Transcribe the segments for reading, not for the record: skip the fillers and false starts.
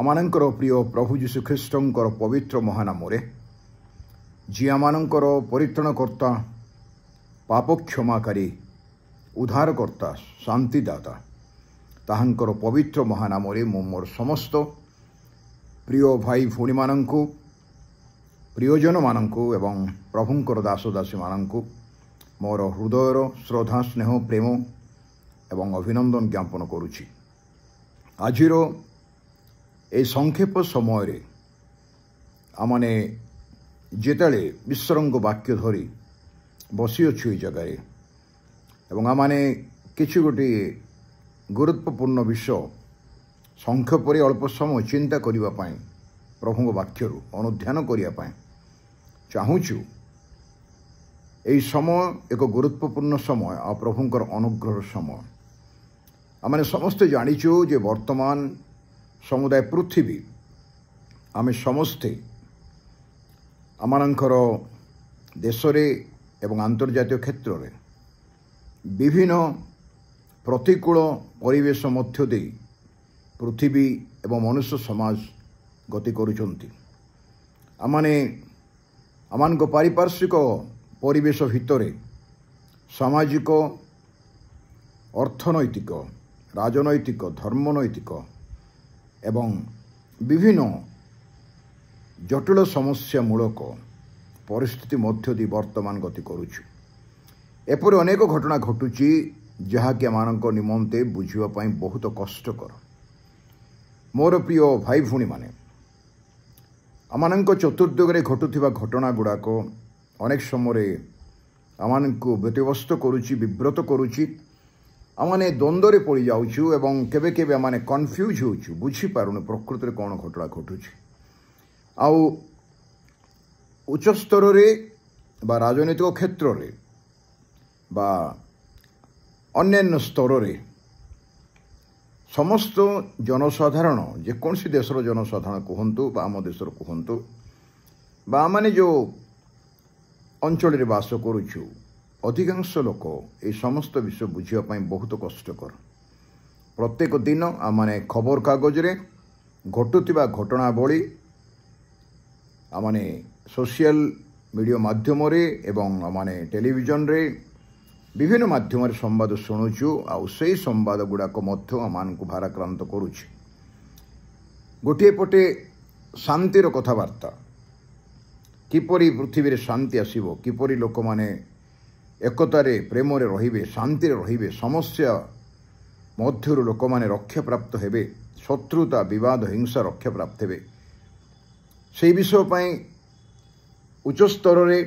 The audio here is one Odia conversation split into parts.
आमानंकर प्रिय प्रभु जीशु ख्रीष्टंकर पवित्र महानामरे जी आमानंकर परित्राणकर्ता पाप क्षमाकारी उद्धारकर्ता शांतिदाता ताहांकर पवित्र महानामरे मु मोर समस्त प्रिय भाई भौणी मानंकु प्रियजन मानंकु एवं प्रभुंकर दास दासी मानंकु मोर हृदयर श्रद्धा स्नेह प्रेम एवं अभिनंदन ज्ञापन करुछि। आजिर ए संक्षेप समय आमने जेतले विश्वरंग वाक्य धरी बसी अच्छु ए जगार एवं आमने किछि गोटे गुरुत्वपूर्ण विषय संक्षेप अल्प समय चिंता करिबा पई प्रभु वाक्य अनुध्यान करिया पई चाहूचु। एई समय एक गुरुत्वपूर्ण समय आ प्रभुंकर अनुग्रह समय आमने समस्ते जानिचु जे वर्तमान समुदाय पृथ्वी आमे समस्ते आमानंकर देशरे एवं अंतर्जातीय क्षेत्र में विभिन्न प्रतिकूल परिवेश मध्य दे पृथ्वी एवं मनुष्य समाज गति करुचंती। आमाने आमान पारिपार्श्विक परिवेश भितरे सामाजिक अर्थनैतिक राजनैतिक धर्मनैतिक एवं विभिन्न जटिल समस्या मूलक परिस्थिति मध्य दी वर्तमान गति करुछु। एपरि अनेक घटना घटुची जहाँकि आमानंक निमंते बुझिबा पई बहुत कष्टकर। मोर प्रिय भाई भौणी माने आमानंक चतुर्दिगरे घटुथिबा घटना गुड़ाक अनेक समय आमानंकु व्यतिव्यस्त करुची विव्रत करुची। आमाने द्वंद्वरे पड़ जाउछु एवं केबे केबे आमाने कन्फ्यूज होउछु बुझी पारुने प्रकृति कौन घटना घटुची। आउ उच्च स्तर रे बा राजनीतिक क्षेत्र रे बा अन्यान्य स्तर रे समस्त जनसाधारण जेकोसी देशर जनसाधारण कहतु बा आम देशर कहतु बा आमाने जो अंचल रे बास करुछु अधिकांश लोक ये समस्त विषय बुझापी बहुत कष्टकर। प्रत्येक दिन आमाने खबर कागज रे घटुथिबा घटनावली आमाने सोशल मीडिया माध्यम रे एवं आमाने टेलीविजन रे विभिन्न माध्यम रे संवाद शुणुचु। आउ से संवाद गुड़ाक मध्य आमानकु भाराक्रांत करुछि। गोटे पटे शांतिर कथबार्ता किपरि पृथ्वी रे शांति आसीबो किपरि लोक माने एकतारे प्रेम रे रहिबे शांति रे रहिबे समस्या मध्यरु लोक माने रक्षा प्राप्त हेबे शत्रुता विवाद हिंसा रक्षा प्राप्त हेबे से विषय पई उच्च स्तर रे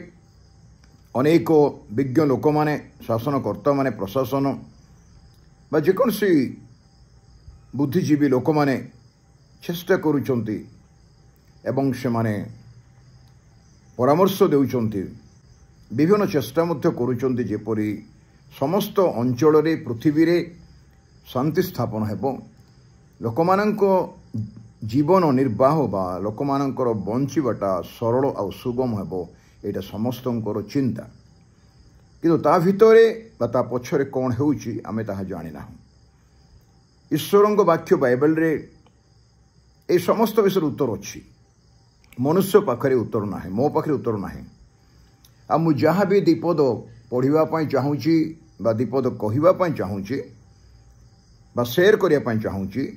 अनेक विज्ञ लोक माने शासनकर्ता माने प्रशासन बा जेकोसी बुद्धिजीवी लोक माने चेष्टा करुचंती एवं से माने परामर्श देउचंती विभिन्न चेष्टा मध्य करुचंती जेपरि समस्त अंचल रे पृथ्वी रे शांति स्थापन हेबो लोकमानंको जीवन निर्वाह बा लोकमानंकर बंचिबाटा सरल आ सुगम हेबो एटा समस्तंकर चिंता। किंतु ता भितरे बा ता पछरे कोन हेउची आमे ताहा जानि ना। ईश्वरंग वाक्य बाइबल रे ए समस्त विषय उत्तर अछि। मनुष्य पाखरे उत्तर नाही मो पाखरे उत्तर नाही। आ मु जहाँ भी दीपद पढ़ापी चाहूँगी बा दीपद कहवाई चाहूँगी बा शेयर करने चाहूँगी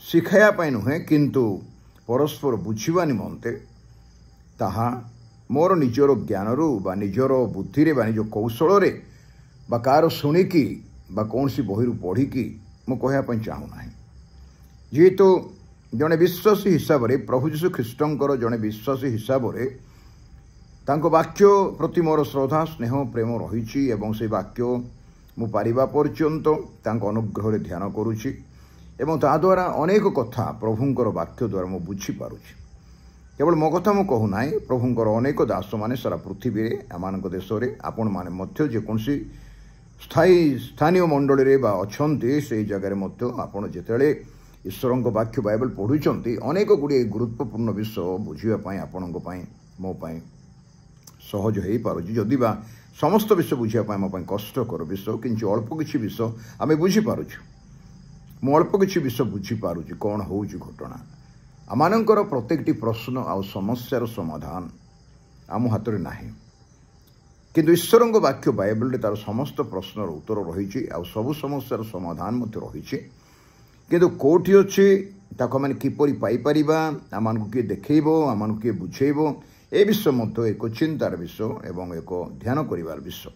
शिखायापी नुहे किंतु परस्पर बुझा निमंते ताहा मोर निजर ज्ञान रु बा निजर बुद्धि रे बा निज कौशल रे बा कार शुणिकी बा कौन सी बही पढ़िकी मु कहवाई चाहूना। जेहेतु जड़े विश्वासी हिसाब से प्रभु जीशु ख्रीष्टंकर जड़े विश्वासी हिसाब से तांको वाक्य प्रति मोर श्रद्धा स्नेह प्रेम रही एवं से वाक्य मु पारिबा पर्यंत तांको अनुग्रह रे ध्यान करुछि एवं ता द्वारा अनेक कथा प्रभुंकर वाक्य द्वारा मु बुझी पारुछि। केवल मो कथा मु कहू नाही प्रभुंकर अनेक दास माने सारा पृथ्वी रे आमानक देश रे आपण माने मध्य जेकोसी स्थानीय मंडली रे बा अछंती से जगह रे मध्य आपण जेतेले ईश्वरंक वाक्य बाइबल पढुचंती अनेक गुडी गुरुत्वपूर्ण विषय बुझिबा पई आपणक पई मो पई सहज हो पारुछि। जदि बा समस्त विषय बुझापी मो कष्टकर विषय किंतु अल्प किछि विषय आमे बुझी पारुछु। मु अल्प किछि विषय बुझी पारुछि कौन होउछि घटना ଆମମାନଙ୍କର ପ୍ରତ୍ୟେକଟି ପ୍ରଶ୍ନ ଆଉ ସମସ୍ୟାର ସମାଧାନ ଆମ ହାତରେ ନାହିଁ, କିନ୍ତୁ ଈଶ୍ୱରଙ୍କ ବାକ୍ୟ ବାଇବଲରେ ତାର ସମସ୍ତ ପ୍ରଶ୍ନର ଉତ୍ତର ରହିଛି ଆଉ ସବୁ ସମସ୍ୟାର ସମାଧାନ ମଧ୍ୟ ରହିଛି। କିନ୍ତୁ କେଉଁଠି ଅଛି ତାକୁ ଆମେ କିପରି ପାଇପାରିବା, ଆମମାନଙ୍କୁ କିଏ ଦେଖେଇବ, ଆମମାନଙ୍କୁ କିଏ ବୁଝେଇବ, ଏ ବିଷୟ ମଧ୍ୟ ଏକ ଚିନ୍ତାର ବିଷୟ ଏବଂ ଏକ ଧ୍ୟାନ କରିବାର ବିଷୟ।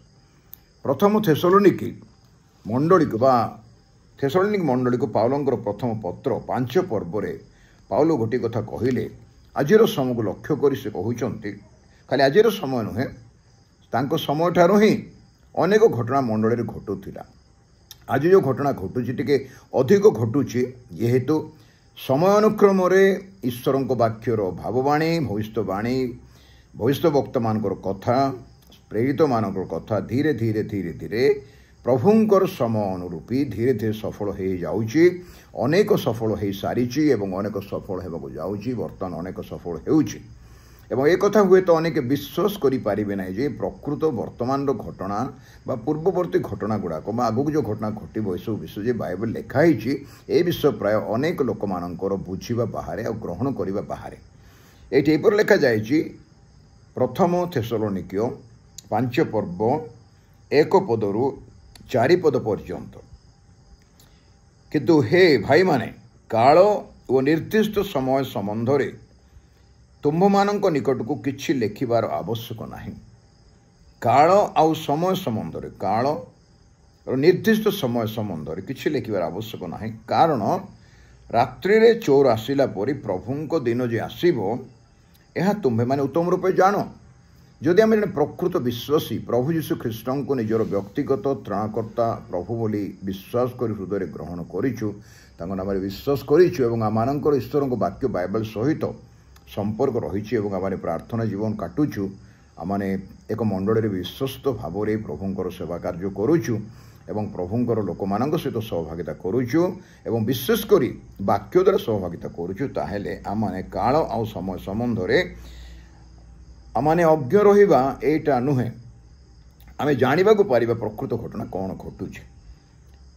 ପ୍ରଥମ ଥେସଲୋନିକି ମଣ୍ଡଳୀକୁ ପାଉଲଙ୍କର ପ୍ରଥମ ପତ୍ର 5 ପର୍ବରେ ପାଉଲ ଗୋଟିଏ କଥା କହିଲେ। ଆଜିର ସମୟକୁ ଲକ୍ଷ୍ୟ କରି ସେ କହୁଛନ୍ତି, ଖାଲି ଆଜିର ସମୟ ନୁହେଁ, ତାଙ୍କ ସମୟଠାରୁ ହିଁ ଅନେକ ଘଟଣା ମଣ୍ଡଳୀରେ ଘଟୁଥିଲା। ଆଜି ଯେଉଁ ଘଟଣା ଘଟୁଛି ଟିକେ ଅଧିକ ଘଟୁଛି, ଯେହେତୁ ସମୟ ଅନୁକ୍ରମରେ ଈଶ୍ୱରଙ୍କ ବାକ୍ୟର ଭାବବାଣୀ, ଭବିଷ୍ୟବାଣୀ, ଭବିଷ୍ୟ ବକ୍ତାମାନଙ୍କର କଥା, ପ୍ରେରିତମାନଙ୍କର କଥା ଧୀରେ ଧୀରେ ପ୍ରଭୁଙ୍କର ସମୟ ଅନୁରୂପୀ ଧୀରେ ଧୀରେ ସଫଳ ହୋଇଯାଉଛି। ଅନେକ ସଫଳ ହୋଇସାରିଛି ଏବଂ ଅନେକ ସଫଳ ହେବାକୁ ଯାଉଛି, ବର୍ତ୍ତମାନ ଅନେକ ସଫଳ ହେଉଛି। ଏବଂ ଏ କଥା ହୁଏତ ଅନେକ ବିଶ୍ୱାସ କରିପାରିବେ ନାହିଁ ଯେ ପ୍ରକୃତ ବର୍ତ୍ତମାନର ଘଟଣା ବା ପୂର୍ବବର୍ତ୍ତୀ ଘଟଣା ଗୁଡ଼ାକ ବା ଆଗକୁ ଯେଉଁ ଘଟଣା ଘଟିବ ଏସବୁ ବିଷୟ ଯେ ବାଇବଲ ଲେଖା ହେଇଛି, ଏ ବିଷୟ ପ୍ରାୟ ଅନେକ ଲୋକମାନଙ୍କର ବୁଝିବା ବାହାରେ ଆଉ ଗ୍ରହଣ କରିବା ବାହାରେ। ଏଇଠି ଏପରି ଲେଖାଯାଇଛି, ପ୍ରଥମ ଥେସଲୋନିକୀୟ 5 ପର୍ବ 1 ପଦରୁ 4 ପଦ ପର୍ଯ୍ୟନ୍ତ। କିନ୍ତୁ ହେ ଭାଇମାନେ, କାଳ ଓ ନିର୍ଦ୍ଦିଷ୍ଟ ସମୟ ସମ୍ବନ୍ଧରେ ତୁମ୍ଭମାନଙ୍କ ନିକଟକୁ କିଛି ଲେଖିବାର ଆବଶ୍ୟକ ନାହିଁ। କାଳ ଆଉ ସମୟ ସମ୍ବନ୍ଧରେ, କାଳ ନିର୍ଦ୍ଦିଷ୍ଟ ସମୟ ସମ୍ବନ୍ଧରେ କିଛି ଲେଖିବାର ଆବଶ୍ୟକ ନାହିଁ, କାରଣ ରାତ୍ରିରେ ଚୋର ଆସିଲା ପରି ପ୍ରଭୁଙ୍କ ଦିନ ଯେ ଆସିବ, ଏହା ତୁମ୍ଭେମାନେ ଉତ୍ତମ ରୂପେ ଜାଣ। ଯଦି ଆମେ ଜଣେ ପ୍ରକୃତ ବିଶ୍ୱାସୀ ପ୍ରଭୁ ଯୀଶୁ ଖ୍ରୀଷ୍ଟଙ୍କୁ ନିଜର ବ୍ୟକ୍ତିଗତ ତ୍ରାଣକର୍ତ୍ତା ପ୍ରଭୁ ବୋଲି ବିଶ୍ୱାସ କରି ହୃଦୟରେ ଗ୍ରହଣ କରିଛୁ, ତାଙ୍କ ନାମରେ ବିଶ୍ୱାସ କରିଛୁ ଏବଂ ଆମମାନଙ୍କର ଈଶ୍ୱରଙ୍କ ବାକ୍ୟ ବାଇବଲ ସହିତ ସମ୍ପର୍କ ରହିଛି ଏବଂ ଆମେ ପ୍ରାର୍ଥନା ଜୀବନ କାଟୁଛୁ, ଆମେ ଏକ ମଣ୍ଡଳୀରେ ବିଶ୍ୱସ୍ତ ଭାବରେ ପ୍ରଭୁଙ୍କର ସେବା କାର୍ଯ୍ୟ କରୁଛୁ ଏବଂ ପ୍ରଭୁଙ୍କର ଲୋକମାନଙ୍କ ସହିତ ସହଭାଗିତା କରୁଛୁ ଏବଂ ବିଶେଷ କରି ବାକ୍ୟ ଦ୍ୱାରା ସହଭାଗିତା କରୁଛୁ, ତାହେଲେ ଆମେ କାଳ ଆଉ ସମୟ ସମ୍ବନ୍ଧରେ ଆମେ ଅଜ୍ଞ ରହିବା ଏଇଟା ନୁହେଁ, ଆମେ ଜାଣିବାକୁ ପାରିବା ପ୍ରକୃତ ଘଟଣା କ'ଣ ଘଟୁଛି।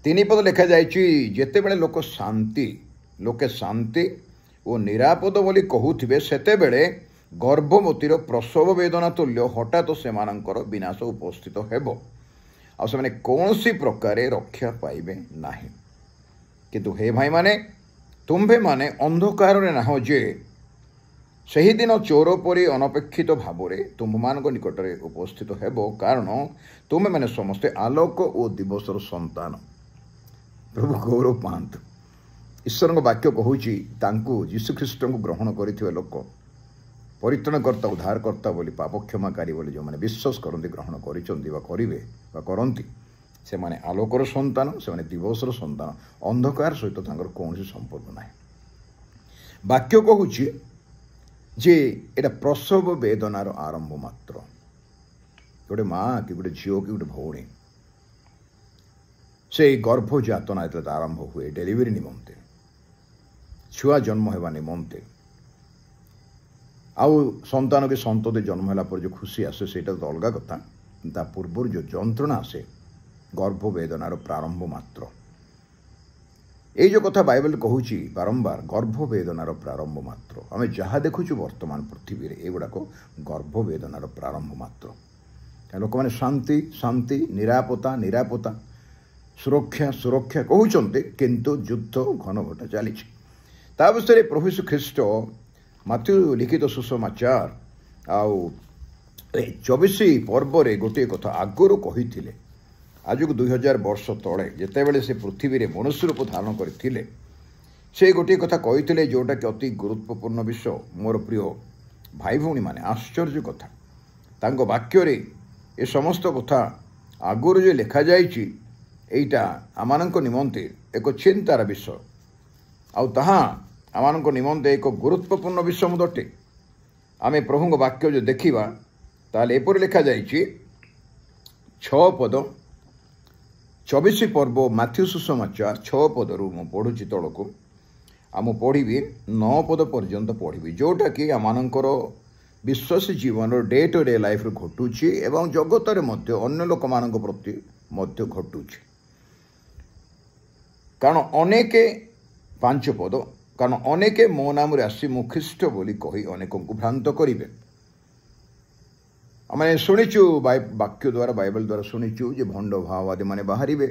3 ପଦ ଲେଖାଯାଇଛି, ଯେତେବେଳେ ଲୋକେ ଶାନ୍ତି ଓ ନିରାପଦ ବୋଲି କହୁଥିବେ, ସେତେବେଳେ ଗର୍ଭବତୀର ପ୍ରସବ ବେଦନା ତୁଲ୍ୟ ହଠାତ୍ ସେମାନଙ୍କର ବିନାଶ ଉପସ୍ଥିତ ହେବ ଆଉ ସେମାନେ କୌଣସି ପ୍ରକାରେ ରକ୍ଷା ପାଇବେ ନାହିଁ। କିନ୍ତୁ ହେ ଭାଇମାନେ, ତୁମ୍ଭେମାନେ ଅନ୍ଧକାରରେ ନାହଁ ଯେ ସେହିଦିନ ଚୋର ପରି ଅନପେକ୍ଷିତ ଭାବରେ ତୁମ୍ଭମାନଙ୍କ ନିକଟରେ ଉପସ୍ଥିତ ହେବ, କାରଣ ତୁମେମାନେ ସମସ୍ତେ ଆଲୋକ ଓ ଦିବସର ସନ୍ତାନ। ପ୍ରଭୁ ଗୌରବ ପାଆନ୍ତୁ। ଈଶ୍ୱରଙ୍କ ବାକ୍ୟ କହୁଛି, ତାଙ୍କୁ ଯୀଶୁଖ୍ରୀଷ୍ଟଙ୍କୁ ଗ୍ରହଣ କରିଥିବା ଲୋକ, ପରିତ୍ରାଣକର୍ତ୍ତା ଉଦ୍ଧାରକର୍ତ୍ତା ବୋଲି, ପାପ କ୍ଷମାକାରୀ ବୋଲି ଯେଉଁମାନେ ବିଶ୍ୱାସ କରନ୍ତି, ଗ୍ରହଣ କରିଛନ୍ତି ବା କରିବେ ବା କରନ୍ତି, ସେମାନେ ଆଲୋକର ସନ୍ତାନ, ସେମାନେ ଦିବସର ସନ୍ତାନ। ଅନ୍ଧକାର ସହିତ ତାଙ୍କର କୌଣସି ସମ୍ପର୍କ ନାହିଁ। ବାକ୍ୟ କହୁଛି ଯେ ଏଇଟା ପ୍ରସବ ବେଦନାର ଆରମ୍ଭ ମାତ୍ର। ଗୋଟେ ମା କି ଗୋଟେ ଝିଅ କି ଗୋଟେ ଭଉଣୀ, ସେଇ ଗର୍ଭ ଯାତନା ଯେତେବେଳେ ଆରମ୍ଭ ହୁଏ ଡେଲିଭରି ନିମନ୍ତେ, ଛୁଆ ଜନ୍ମ ହେବା ନିମନ୍ତେ, ଆଉ ସନ୍ତାନ କି ସନ୍ତତି ଜନ୍ମ ହେଲା ପରେ ଯେଉଁ ଖୁସି ଆସେ ସେଇଟା ତ ଅଲଗା କଥା, ତା ପୂର୍ବରୁ ଯେଉଁ ଯନ୍ତ୍ରଣା ଆସେ ଗର୍ଭ ବେଦନାର ପ୍ରାରମ୍ଭ ମାତ୍ର। এই যে কথা বাইবেল কହୁଛି ବାରମ୍ବାର, ଗର୍ଭ ବେଦନାର ପ୍ରାରମ୍ଭ ମାତ୍ର। ଆମେ ଯାହା ଦେଖୁଛୁ ବର୍ତ୍ତମାନ ପୃଥିବୀରେ ଏଗୁଡ଼ାକ ଗର୍ଭ ବେଦନାର ପ୍ରାରମ୍ଭ ମାତ୍ର। ଲୋକମାନେ ଶାନ୍ତି ଶାନ୍ତି, ନିରାପତ୍ତା, ସୁରକ୍ଷା କହୁଛନ୍ତି, କିନ୍ତୁ ଯୁଦ୍ଧ ଘନ ଘଟା ଚାଲିଛି। ତା ବିଷୟରେ ପ୍ରଭୁ ଯୀଶୁ ଖ୍ରୀଷ୍ଟ ମାଥ୍ୟୁ ଲିଖିତ ସୁସମାଚାର ଆଉ 24 ପର୍ବରେ ଗୋଟିଏ କଥା ଆଗରୁ କହିଥିଲେ। ଆଜକୁ 2000 ବର୍ଷ ତଳେ ଯେତେବେଳେ ସେ ପୃଥିବୀରେ ମନୁଷ୍ୟ ରୂପ ଧାରଣ କରିଥିଲେ, ସେ ଗୋଟିଏ କଥା କହିଥିଲେ, ଯେଉଁଟାକି ଅତି ଗୁରୁତ୍ୱପୂର୍ଣ୍ଣ ବିଷୟ। ମୋର ପ୍ରିୟ ଭାଇ ଭଉଣୀମାନେ, ଆଶ୍ଚର୍ଯ୍ୟ କଥା, ତାଙ୍କ ବାକ୍ୟରେ ଏ ସମସ୍ତ କଥା ଆଗରୁ ଯେ ଲେଖାଯାଇଛି, ଏଇଟା ଆମମାନଙ୍କ ନିମନ୍ତେ ଏକ ଚିନ୍ତାର ବିଷୟ ଆଉ ତାହା ଆମମାନଙ୍କ ନିମନ୍ତେ ଏକ ଗୁରୁତ୍ୱପୂର୍ଣ୍ଣ ବିଷୟ ମଧ୍ୟ ଅଟେ। ଆମେ ପ୍ରଭୁଙ୍କ ବାକ୍ୟ ଯଦି ଦେଖିବା, ତାହେଲେ ଏପରି ଲେଖାଯାଇଛି 6 ପଦ 24 ପର୍ବ ମାଥ୍ୟୁ ସୁସମାଚାର 6 ପଦରୁ ମୁଁ ପଢ଼ୁଛି ତଳକୁ, ଆଉ ମୁଁ ପଢ଼ିବି 9 ପଦ ପର୍ଯ୍ୟନ୍ତ ପଢ଼ିବି, ଯେଉଁଟାକି ଆମମାନଙ୍କର ବିଶ୍ୱାସୀ ଜୀବନର ଡେ ଟୁ ଡେ ଲାଇଫ୍ରେ ଘଟୁଛି ଏବଂ ଜଗତରେ ମଧ୍ୟ ଅନ୍ୟ ଲୋକମାନଙ୍କ ପ୍ରତି ମଧ୍ୟ ଘଟୁଛି। କାରଣ ଅନେକ 5 ପଦ କାରଣ ଅନେକେ ମୋ ନାମରେ ଆସି ମୁଁ ଖ୍ରୀଷ୍ଟ ବୋଲି କହି ଅନେକଙ୍କୁ ଭ୍ରାନ୍ତ କରିବେ। ଆମେ ଶୁଣିଛୁ ବାକ୍ୟ ଦ୍ୱାରା ବାଇବେଲ ଦ୍ୱାରା ଶୁଣିଛୁ ଯେ ଭଣ୍ଡ ଭାଓବାଦୀମାନେ ବାହାରିବେ,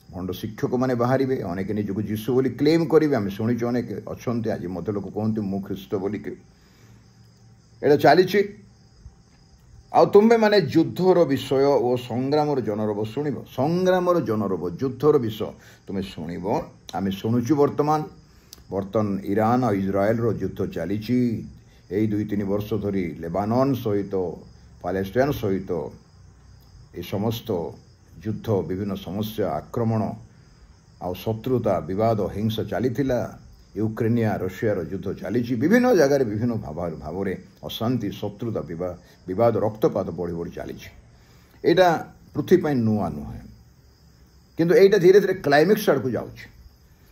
ଭଣ୍ଡ ଶିକ୍ଷକମାନେ ବାହାରିବେ, ଅନେକ ନିଜକୁ ଯୀଶୁ ବୋଲି କ୍ଲେମ୍ କରିବେ। ଆମେ ଶୁଣିଛୁ ଅନେକ ଅଛନ୍ତି, ଆଜି ମୋତେ ଲୋକ କୁହନ୍ତି ମୁଁ ଖ୍ରୀଷ୍ଟ ବୋଲିକି। ଏଇଟା ଚାଲିଛି। ଆଉ ତୁମେମାନେ ଯୁଦ୍ଧର ବିଷୟ ଓ ସଂଗ୍ରାମର ଜନରବ ଶୁଣିବ। ସଂଗ୍ରାମର ଜନରବ, ଯୁଦ୍ଧର ବିଷୟ ତୁମେ ଶୁଣିବ। ଆମେ ଶୁଣୁଛୁ ବର୍ତ୍ତମାନ ଇରାନ ଆଉ ଇସ୍ରାଏଲର ଯୁଦ୍ଧ ଚାଲିଛି। ଏଇ 2-3 ବର୍ଷ ଧରି ଲେବାନନ ସହିତ ପାଲେଷ୍ଟାଇନ ସହିତ ଏ ସମସ୍ତ ଯୁଦ୍ଧ, ବିଭିନ୍ନ ସମସ୍ୟା, ଆକ୍ରମଣ ଆଉ ଶତ୍ରୁତା, ବିବାଦ, ହିଂସା ଚାଲିଥିଲା। ୟୁକ୍ରେନିଆ ରଷିଆର ଯୁଦ୍ଧ ଚାଲିଛି। ବିଭିନ୍ନ ଜାଗାରେ ବିଭିନ୍ନ ଭାବରେ ଅଶାନ୍ତି, ଶତ୍ରୁତା, ବିବାଦ, ରକ୍ତପାତ ବଢ଼ି ବଢ଼ି ଚାଲିଛି। ଏଇଟା ପୃଥିବୀ ପାଇଁ ନୂଆ ନୁହେଁ, କିନ୍ତୁ ଏଇଟା ଧୀରେ ଧୀରେ କ୍ଲାଇମ୍ୟାକ୍ସ ଆଡ଼କୁ ଯାଉଛି।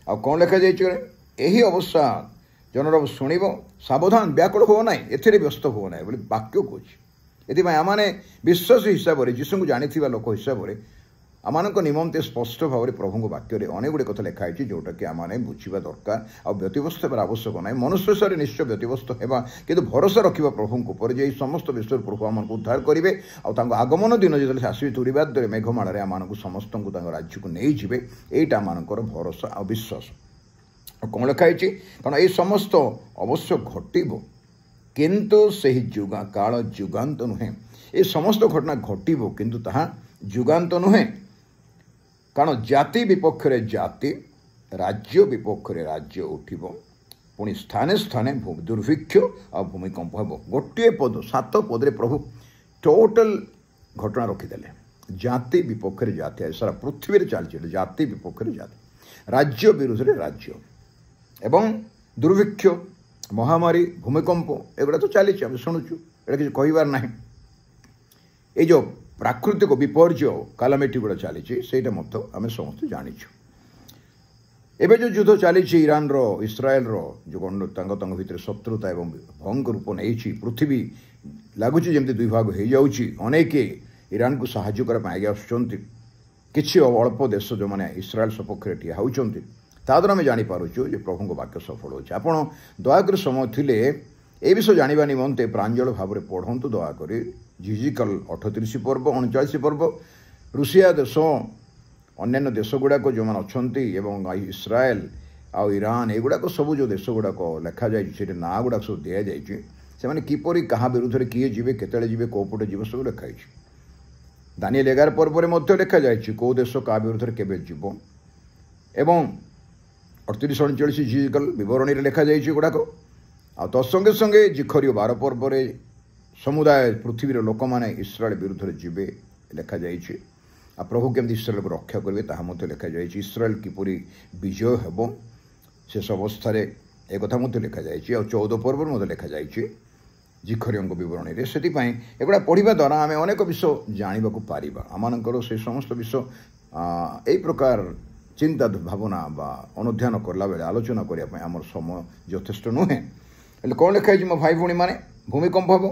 ଆଉ କ'ଣ ଲେଖାଯାଇଛି? ଏହି ଅବସ୍ଥା ଜନରବ ଶୁଣିବ, ସାବଧାନ, ବ୍ୟାକୁଳ ହୁଅ ନାହିଁ, ଏଥିରେ ବ୍ୟସ୍ତ ହୁଅ ନାହିଁ ବୋଲି ବାକ୍ୟ କହୁଛି। ଏଥିପାଇଁ ଆମମାନେ ବିଶ୍ୱାସୀ ହିସାବରେ, ଯୀଶୁଙ୍କୁ ଜାଣିଥିବା ଲୋକ ହିସାବରେ ଆମମାନଙ୍କ ନିମନ୍ତେ ସ୍ପଷ୍ଟ ଭାବରେ ପ୍ରଭୁଙ୍କ ବାକ୍ୟରେ ଅନେକ ଗୁଡ଼ିଏ କଥା ଲେଖା ହେଇଛି, ଯେଉଁଟାକି ଆମମାନେ ବୁଝିବା ଦରକାର। ଆଉ ବ୍ୟତିବ୍ୟସ୍ତ ହେବାର ଆବଶ୍ୟକ ନାହିଁ। ମନୁଷ୍ୟ ହିସାବରେ ନିଶ୍ଚୟ ବ୍ୟତିବ୍ୟସ୍ତ ହେବା, କିନ୍ତୁ ଭରସା ରଖିବା ପ୍ରଭୁଙ୍କ ଉପରେ ଯେ ଏହି ସମସ୍ତ ବିଷୟରେ ପ୍ରଭୁ ଆମମାନଙ୍କୁ ଉଦ୍ଧାର କରିବେ। ଆଉ ତାଙ୍କ ଆଗମନ ଦିନ ଯେତେବେଳେ ସେ ଆସିବେ ତୁରିବାଦରେ ମେଘମାଳାରେ ଆମମାନଙ୍କୁ ସମସ୍ତଙ୍କୁ ତାଙ୍କ ରାଜ୍ୟକୁ ନେଇଯିବେ। ଏଇଟା ଆମମାନଙ୍କର ଭରସା ଆଉ ବିଶ୍ୱାସ। ଆଉ କ'ଣ ଲେଖା ହେଇଛି? କାରଣ ଏହି ସମସ୍ତ ଅବଶ୍ୟ ଘଟିବ, କିନ୍ତୁ ସେହି କାଳ ଯୁଗାନ୍ତ ନୁହେଁ। ଏ ସମସ୍ତ ଘଟଣା ଘଟିବ, କିନ୍ତୁ ତାହା ଯୁଗାନ୍ତ ନୁହେଁ। କାରଣ ଜାତି ବିପକ୍ଷରେ ଜାତି, ରାଜ୍ୟ ବିପକ୍ଷରେ ରାଜ୍ୟ ଉଠିବ, ପୁଣି ସ୍ଥାନେ ସ୍ଥାନେ ଦୁର୍ଭିକ୍ଷ ଆଉ ଭୂମିକମ୍ପ ହେବ। ଗୋଟିଏ ପଦ, 7 ପଦରେ ପ୍ରଭୁ ଟୋଟାଲ ଘଟଣା ରଖିଦେଲେ। ଜାତି ବିପକ୍ଷରେ ଜାତି, ସାରା ପୃଥିବୀରେ ଚାଲିଛି ଜାତି ବିପକ୍ଷରେ ଜାତି, ରାଜ୍ୟ ବିରୁଦ୍ଧରେ ରାଜ୍ୟ, ଏବଂ ଦୁର୍ଭିକ୍ଷ, ମହାମାରୀ, ଭୂମିକମ୍ପ, ଏଗୁଡ଼ା ତ ଚାଲିଛି, ଆମେ ଶୁଣୁଛୁ। ଏଇଟା କିଛି କହିବାର ନାହିଁ। ଏଇ ଯେଉଁ ପ୍ରାକୃତିକ ବିପର୍ଯ୍ୟୟ, କାଲାମିଟି ଗୁଡ଼ା ଚାଲିଛି, ସେଇଟା ମଧ୍ୟ ଆମେ ସମସ୍ତେ ଜାଣିଛୁ। ଏବେ ଯେଉଁ ଯୁଦ୍ଧ ଚାଲିଛି ଇରାନର, ଇସ୍ରାଏଲର, ଯେଉଁ ତାଙ୍କ ଭିତରେ ଶତ୍ରୁତା ଏବଂ ଭୟଙ୍କର ରୂପ ନେଇଛି, ପୃଥିବୀ ଲାଗୁଛି ଯେମିତି 2 ଭାଗ ହୋଇଯାଉଛି। ଅନେକ ଇରାନକୁ ସାହାଯ୍ୟ କରିବା ପାଇଁ ଆଗେଇ ଆସୁଛନ୍ତି। କିଛି ଅଳ୍ପ ଦେଶ ଯେଉଁମାନେ ଇସ୍ରାଏଲ ସପକ୍ଷରେ ଠିଆ ହେଉଛନ୍ତି, ତାଦ୍ୱାରା ଆମେ ଜାଣିପାରୁଛୁ ଯେ ପ୍ରଭୁଙ୍କ ବାକ୍ୟ ସଫଳ ହେଉଛି। ଆପଣ ଦୟାକରି ସମୟ ଥିଲେ ଏ ବିଷୟ ଜାଣିବା ନିମନ୍ତେ ପ୍ରାଞ୍ଜଳ ଭାବରେ ପଢ଼ନ୍ତୁ ଦୟାକରି। ଜିଜିକଲ 38 ପର୍ବ, 39 ପର୍ବ। ରୁଷିଆ ଦେଶ, ଅନ୍ୟାନ୍ୟ ଦେଶ ଗୁଡ଼ାକ ଯେଉଁମାନେ ଅଛନ୍ତି, ଏବଂ ଇସ୍ରାଏଲ ଆଉ ଇରାନ, ଏଗୁଡ଼ାକ ସବୁ ଯେଉଁ ଦେଶ ଗୁଡ଼ାକ ଲେଖାଯାଇଛି, ସେଠି ନାଁ ଗୁଡ଼ାକ ସବୁ ଦିଆଯାଇଛି। ସେମାନେ କିପରି କାହା ବିରୁଦ୍ଧରେ କିଏ ଯିବେ, କେତେବେଳେ ଯିବେ, କେଉଁ ପଟେ ଯିବ, ସବୁ ଲେଖାଯାଇଛି। ଦାନିଏଲ 11 ପର୍ବରେ ମଧ୍ୟ ଲେଖାଯାଇଛି କେଉଁ ଦେଶ କାହା ବିରୁଦ୍ଧରେ କେବେ ଯିବ। ଏବଂ 38-39 ଜିଜିକଲ ବିବରଣୀରେ ଲେଖାଯାଇଛି ଗୁଡ଼ାକ। ଆଉ ତତ୍ସଙ୍ଗେ ସଙ୍ଗେ ଜିଖରୀୟ 12 ପର୍ବରେ ସମୁଦାୟ ପୃଥିବୀର ଲୋକମାନେ ଇସ୍ରାଏଲ ବିରୁଦ୍ଧରେ ଯିବେ ଲେଖାଯାଇଛି। ଆଉ ପ୍ରଭୁ କେମିତି ଇସ୍ରାଏଲକୁ ରକ୍ଷା କରିବେ ତାହା ମଧ୍ୟ ଲେଖାଯାଇଛି। ଇସ୍ରାଏଲ କିପରି ବିଜୟ ହେବ ଶେଷ ଅବସ୍ଥାରେ, ଏକଥା ମଧ୍ୟ ଲେଖାଯାଇଛି। ଆଉ 14 ପର୍ବରେ ମଧ୍ୟ ଲେଖାଯାଇଛି ଜିଖରୀୟଙ୍କ ବିବରଣୀରେ। ସେଥିପାଇଁ ଏଗୁଡ଼ା ପଢ଼ିବା ଦ୍ୱାରା ଆମେ ଅନେକ ବିଷୟ ଜାଣିବାକୁ ପାରିବା। ଆମମାନଙ୍କର ସେ ସମସ୍ତ ବିଷୟ ଏଇ ପ୍ରକାର ଚିନ୍ତା ଭାବନା ବା ଅନୁଧ୍ୟାନ କଲା ବେଳେ ଆଲୋଚନା କରିବା ପାଇଁ ଆମର ସମୟ ଯଥେଷ୍ଟ ନୁହେଁ। ହେଲେ କ'ଣ ଲେଖାଯାଇଛି ମୋ ଭାଇ ଭଉଣୀମାନେ? ଭୂମିକମ୍ପ ହେବ,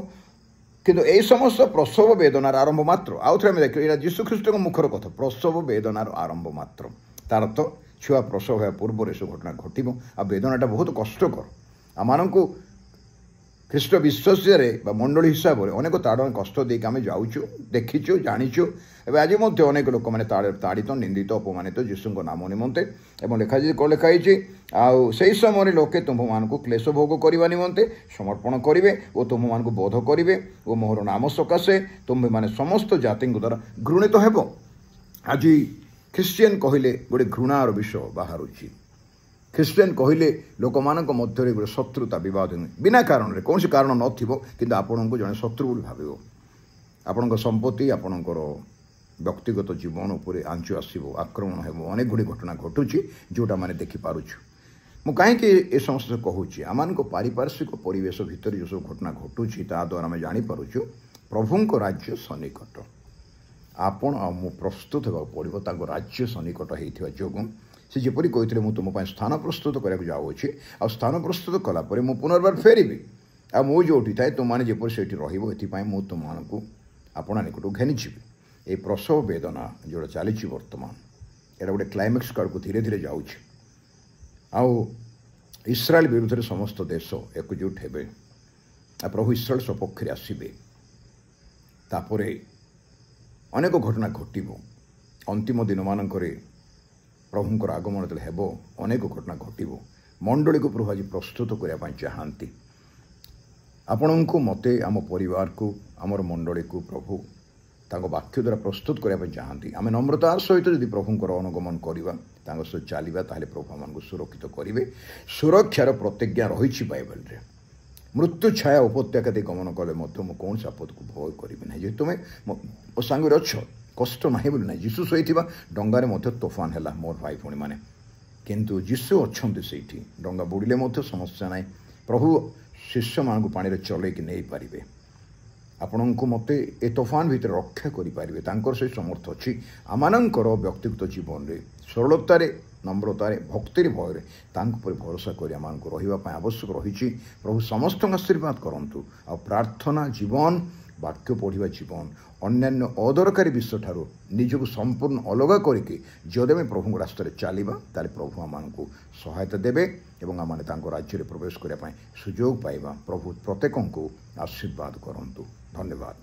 କିନ୍ତୁ ଏହି ସମସ୍ତ ପ୍ରସବ ବେଦନାର ଆରମ୍ଭ ମାତ୍ର। ଆଉ ଥରେ ଆମେ ଦେଖିବା, ଏଇଟା ଯୀଶୁଖ୍ରୀଷ୍ଟଙ୍କ ମୁଖର କଥା। ପ୍ରସବ ବେଦନାର ଆରମ୍ଭ ମାତ୍ର, ତାର ଅର୍ଥ ଛୁଆ ପ୍ରସବ ହେବା ପୂର୍ବରୁ ଏସବୁ ଘଟଣା ଘଟିବ। ଆଉ ବେଦନାଟା ବହୁତ କଷ୍ଟକର। ଆମମାନଙ୍କୁ ଖ୍ରୀଷ୍ଟ ବିଶ୍ୱାସରେ ବା ମଣ୍ଡଳୀ ହିସାବରେ ଅନେକ ତାଡ଼ନା କଷ୍ଟ ଦେଇକି ଆମେ ଯାଉଛୁ, ଦେଖିଛୁ, ଜାଣିଛୁ। ଏବେ ଆଜି ମଧ୍ୟ ଅନେକ ଲୋକମାନେ ତାଡ଼ିତ, ନିନ୍ଦିତ, ଅପମାନିତ ଯୀଶୁଙ୍କ ନାମ ନିମନ୍ତେ। ଏବଂ ଲେଖାଯାଇଛି, କ'ଣ ଲେଖାଯାଇଛି? ଆଉ ସେହି ସମୟରେ ଲୋକେ ତୁମ୍ଭମାନଙ୍କୁ କ୍ଲେଶ ଭୋଗ କରିବା ନିମନ୍ତେ ସମର୍ପଣ କରିବେ ଓ ତୁମ୍ଭମାନଙ୍କୁ ବୋଧ କରିବେ, ଓ ମୋହର ନାମ ସକାଶେ ତୁମ୍ଭେମାନେ ସମସ୍ତ ଜାତିଙ୍କ ଦ୍ୱାରା ଘୃଣିତ ହେବ। ଆଜି ଖ୍ରୀଷ୍ଟିଆନ କହିଲେ ଗୋଟେ ଘୃଣାର ବିଷୟ ବାହାରୁଛି। ଖ୍ରୀଷ୍ଟିଆନ କହିଲେ ଲୋକମାନଙ୍କ ମଧ୍ୟରେ ଗୋଟେ ଶତ୍ରୁତା, ବିବାଦ, ବିନା କାରଣରେ, କୌଣସି କାରଣ ନଥିବ, କିନ୍ତୁ ଆପଣଙ୍କୁ ଜଣେ ଶତ୍ରୁ ବୋଲି ଭାବିବ। ଆପଣଙ୍କ ସମ୍ପତ୍ତି, ଆପଣଙ୍କର ବ୍ୟକ୍ତିଗତ ଜୀବନ ଉପରେ ଆଞ୍ଚ ଆସିବ, ଆକ୍ରମଣ ହେବ। ଅନେକ ଗୁଡ଼ିଏ ଘଟଣା ଘଟୁଛି ଯେଉଁଟା ଆମେ ଦେଖିପାରୁଛୁ। ମୁଁ କାହିଁକି ଏ ସମସ୍ତ କହୁଛି? ଆମମାନଙ୍କ ପାରିପାର୍ଶ୍ୱିକ ପରିବେଶ ଭିତରେ ଯେଉଁ ସବୁ ଘଟଣା ଘଟୁଛି, ତାଦ୍ୱାରା ଆମେ ଜାଣିପାରୁଛୁ ପ୍ରଭୁଙ୍କ ରାଜ୍ୟ ସନ୍ନିକଟ। ଆପଣ ଆଉ ମୁଁ ପ୍ରସ୍ତୁତ ହେବାକୁ ପଡ଼ିବ ତାଙ୍କ ରାଜ୍ୟ ସନ୍ନିକଟ ହୋଇଥିବା ଯୋଗୁଁ। ସେ ଯେପରି କହିଥିଲେ, ମୁଁ ତୁମ ପାଇଁ ସ୍ଥାନ ପ୍ରସ୍ତୁତ କରିବାକୁ ଯାଉଅଛି, ଆଉ ସ୍ଥାନ ପ୍ରସ୍ତୁତ କଲା ପରେ ମୁଁ ପୁନର୍ବାର ଫେରିବି, ଆଉ ମୁଁ ଯେଉଁଠି ଥାଏ ତୁମମାନେ ଯେପରି ସେଇଠି ରହିବ, ଏଥିପାଇଁ ମୁଁ ତୁମମାନଙ୍କୁ ଆପଣା ନିକଟକୁ ଘେନିଯିବି। এই প্রসব বেদনা যেটা চালিছি বর্তমান, এটা গোটে ক্লাইম্যাক্স কাড়କୁ ଧୀରେ ଧୀରେ ଯାଉଛି। ଆଉ ଇସ୍ରାଏଲ ବିରୁଦ୍ଧରେ ସମସ୍ତ ଦେଶ ଏକଜୁଟ ହେବେ। ପ୍ରଭୁ ଇସ୍ରାଏଲ ସପକ୍ଷରେ ଆସିବେ। ତାପରେ ଅନେକ ଘଟଣା ଘଟିବ। ଅନ୍ତିମ ଦିନମାନଙ୍କରେ ପ୍ରଭୁଙ୍କର ଆଗମନ ଯେତେବେଳେ ହେବ ଅନେକ ଘଟଣା ଘଟିବ। ମଣ୍ଡଳୀକୁ ପ୍ରଭୁ ଆଜି ପ୍ରସ୍ତୁତ କରିବା ପାଇଁ ଚାହାନ୍ତି। ଆପଣଙ୍କୁ, ମୋତେ, ଆମ ପରିବାରକୁ, ଆମର ମଣ୍ଡଳୀକୁ ପ୍ରଭୁ ତାଙ୍କ ବାକ୍ୟ ଦ୍ୱାରା ପ୍ରସ୍ତୁତ କରିବା ପାଇଁ ଚାହାନ୍ତି। ଆମେ ନମ୍ରତାର ସହିତ ଯଦି ପ୍ରଭୁଙ୍କର ଅନୁଗମନ କରିବା, ତାଙ୍କ ସହିତ ଚାଲିବା, ତାହେଲେ ପ୍ରଭୁ ଆମମାନଙ୍କୁ ସୁରକ୍ଷିତ କରିବେ। ସୁରକ୍ଷାର ପ୍ରତିଜ୍ଞା ରହିଛି ବାଇବେଲରେ। ମୃତ୍ୟୁ ଛାୟା ଉପତ୍ୟକା ଦେଇ ଗମନ କଲେ ମଧ୍ୟ ମୁଁ କୌଣସି ଆପଦକୁ ଭୟ କରିବି ନାହିଁ। ଯେହେତୁ ତୁମେ ମୋ ସାଙ୍ଗରେ ଅଛ, କଷ୍ଟ ନାହିଁ ବୋଲି ନାହିଁ। ଯୀଶୁ ଶୋଇଥିବା ଡଙ୍ଗାରେ ମଧ୍ୟ ତୋଫାନ ହେଲା ମୋର ଭାଇ ଭଉଣୀମାନେ, କିନ୍ତୁ ଯୀଶୁ ଅଛନ୍ତି ସେଇଠି। ଡଙ୍ଗା ବୁଡ଼ିଲେ ମଧ୍ୟ ସମସ୍ୟା ନାହିଁ। ପ୍ରଭୁ ଶିଷ୍ୟମାନଙ୍କୁ ପାଣିରେ ଚଲେଇକି ନେଇପାରିବେ। ଆପଣଙ୍କୁ ମୋତେ ଏ ତୋଫାନ ଭିତରେ ରକ୍ଷା କରିପାରିବେ। ତାଙ୍କର ସେ ସମର୍ଥ ଅଛି। ଆମମାନଙ୍କର ବ୍ୟକ୍ତିଗତ ଜୀବନରେ ସରଳତାରେ, ନମ୍ରତାରେ, ଭକ୍ତିରେ, ଭୟରେ ତାଙ୍କ ଉପରେ ଭରସା କରି ଆମମାନଙ୍କୁ ରହିବା ପାଇଁ ଆବଶ୍ୟକ ରହିଛି। ପ୍ରଭୁ ସମସ୍ତଙ୍କୁ ଆଶୀର୍ବାଦ କରନ୍ତୁ। ଆଉ ପ୍ରାର୍ଥନା ଜୀବନ, ବାକ୍ୟ ପଢ଼ିବା ଜୀବନ, ଅନ୍ୟାନ୍ୟ ଅଦରକାରୀ ବିଷୟଠାରୁ ନିଜକୁ ସମ୍ପୂର୍ଣ୍ଣ ଅଲଗା କରିକି ଯଦି ଆମେ ପ୍ରଭୁଙ୍କ ରାସ୍ତାରେ ଚାଲିବା, ତାହେଲେ ପ୍ରଭୁ ଆମମାନଙ୍କୁ ସହାୟତା ଦେବେ ଏବଂ ଆମମାନେ ତାଙ୍କ ରାଜ୍ୟରେ ପ୍ରବେଶ କରିବା ପାଇଁ ସୁଯୋଗ ପାଇବା। ପ୍ରଭୁ ପ୍ରତ୍ୟେକଙ୍କୁ ଆଶୀର୍ବାଦ କରନ୍ତୁ। ଧନ୍ୟବାଦ।